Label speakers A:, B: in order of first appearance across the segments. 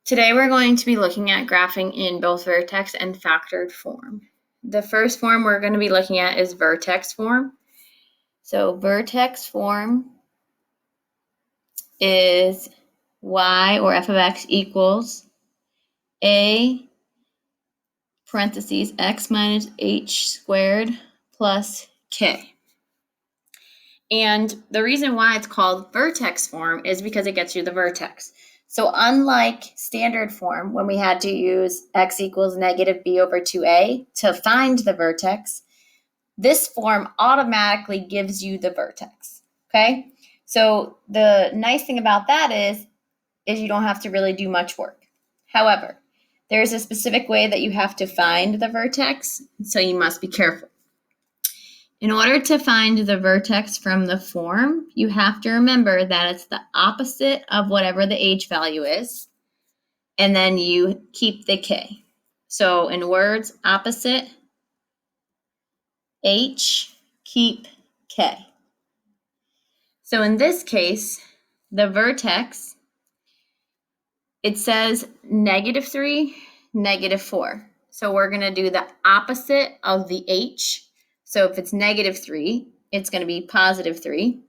A: Today we're going to be looking at graphing in both vertex and factored form. The first form we're going to be looking at is vertex form. So vertex form is y, or f of x, equals a parentheses x minus h squared plus k. And the reason why it's called vertex form is because it gets you the vertex. So unlike standard form, when we had to use x equals negative b over 2a to find the vertex, this form automatically gives you the vertex, okay? So the nice thing about that is you don't have to really do much work. However, there's a specific way that you have to find the vertex, so you must be careful. In order to find the vertex from the form, you have to remember that it's the opposite of whatever the h value is, and then you keep the k. So in words, opposite h, keep k. So in this case, the vertex, it says -3, -4. So we're going to do the opposite of the h. So if it's -3, it's going to be +3.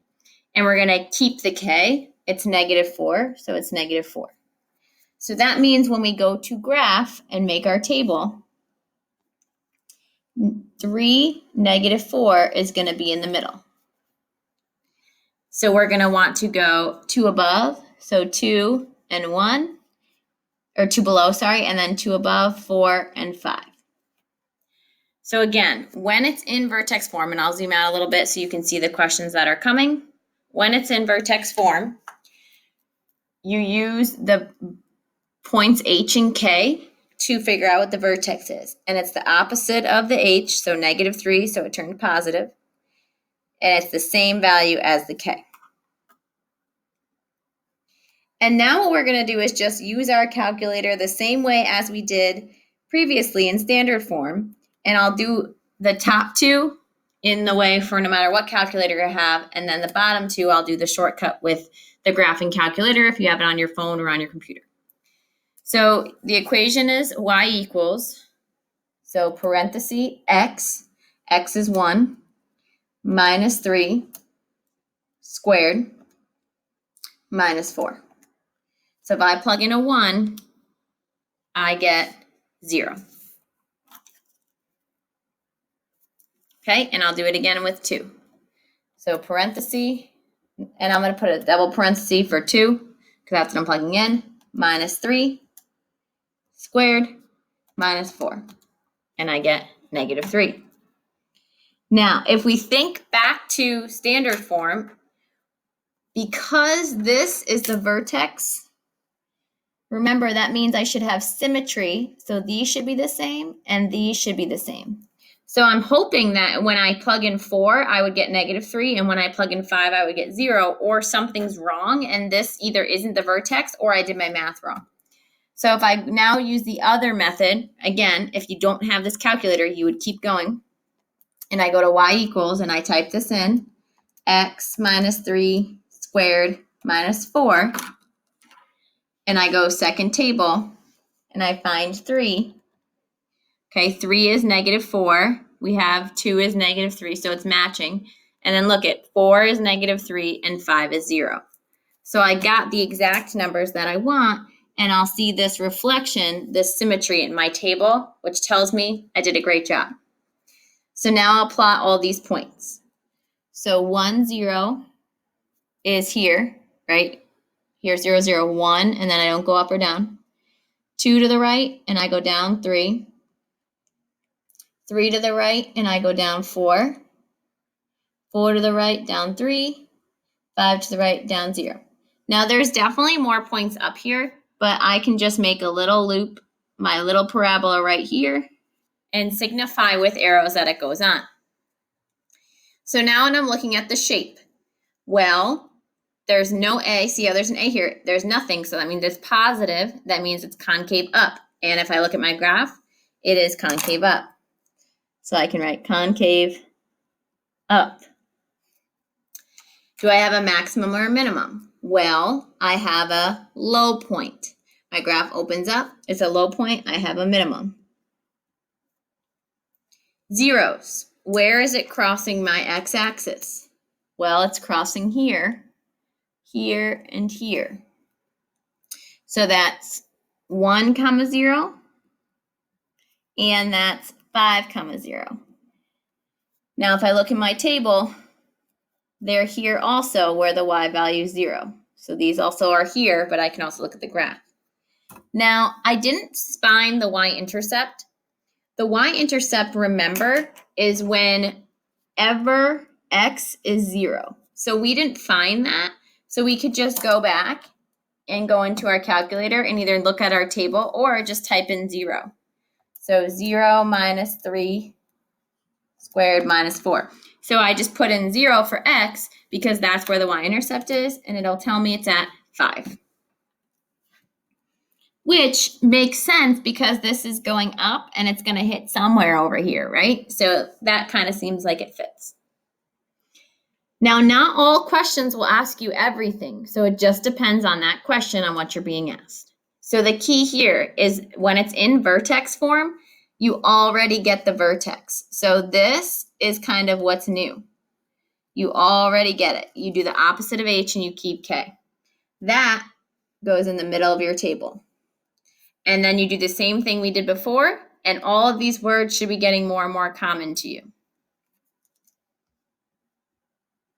A: And we're going to keep the k. It's -4, so it's -4. So that means when we go to graph and make our table, 3, -4 is going to be in the middle. So we're going to want to go 2 above, so 2 and 1, or 2 below, sorry, and then 2 above, 4 and 5. So again, when it's in vertex form, and I'll zoom out a little bit so you can see the questions that are coming. When it's in vertex form, you use the points h and k to figure out what the vertex is. And it's the opposite of the h, so -3, so it turned positive. And it's the same value as the k. And now what we're going to do is just use our calculator the same way as we did previously in standard form. And I'll do the top two in the way for no matter what calculator you have. And then the bottom two, I'll do the shortcut with the graphing calculator if you have it on your phone or on your computer. So the equation is y equals, so parenthesis x is 1, -3 squared minus 4. So if I plug in a 1, I get 0. Okay, and I'll do it again with 2. So parenthesis, and I'm going to put a double parenthesis for 2, because that's what I'm plugging in, -3 squared minus 4. And I get -3. Now, if we think back to standard form, because this is the vertex, remember that means I should have symmetry. So these should be the same and these should be the same. So I'm hoping that when I plug in 4, I would get -3, and when I plug in 5, I would get 0, or something's wrong, and this either isn't the vertex or I did my math wrong. So if I now use the other method, again, if you don't have this calculator, you would keep going. And I go to y equals, and I type this in, x -3 squared minus 4. And I go second table, and I find 3. Okay, 3 is -4. We have 2 is -3, so it's matching. And then look at 4 is -3, and 5 is 0. So I got the exact numbers that I want, and I'll see this reflection, this symmetry in my table, which tells me I did a great job. So now I'll plot all these points. So 1, 0 is here, right? Here's 0, 0, 1, and then I don't go up or down. 2 to the right, and I go down 3. 3 to the right, and I go down 4. 4 to the right, down 3. 5 to the right, down 0. Now there's definitely more points up here, but I can just make a little loop, my little parabola right here, and signify with arrows that it goes on. So now when I'm looking at the shape, well, there's no A. See how there's an A here? There's nothing, so that means it's positive. That means it's concave up. And if I look at my graph, it is concave up. So I can write concave up. Do I have a maximum or a minimum? Well, I have a low point. My graph opens up. It's a low point. I have a minimum. Zeros. Where is it crossing my x-axis? Well, it's crossing here, here, and here. So that's 1, 0, and that's 5, 0. Now, if I look in my table, they're here also where the y value is 0. So these also are here, but I can also look at the graph. Now, I didn't find the y-intercept. The y-intercept, remember, is whenever x is 0. So we didn't find that. So we could just go back and go into our calculator and either look at our table or just type in 0. So 0 minus 3 squared minus 4. So I just put in 0 for x because that's where the y-intercept is, and it'll tell me it's at 5. Which makes sense because this is going up and it's going to hit somewhere over here, right? So that kind of seems like it fits. Now, not all questions will ask you everything, so it just depends on that question on what you're being asked. So the key here is when it's in vertex form, you already get the vertex. So this is kind of what's new. You already get it. You do the opposite of h and you keep k. That goes in the middle of your table. And then you do the same thing we did before, and all of these words should be getting more and more common to you.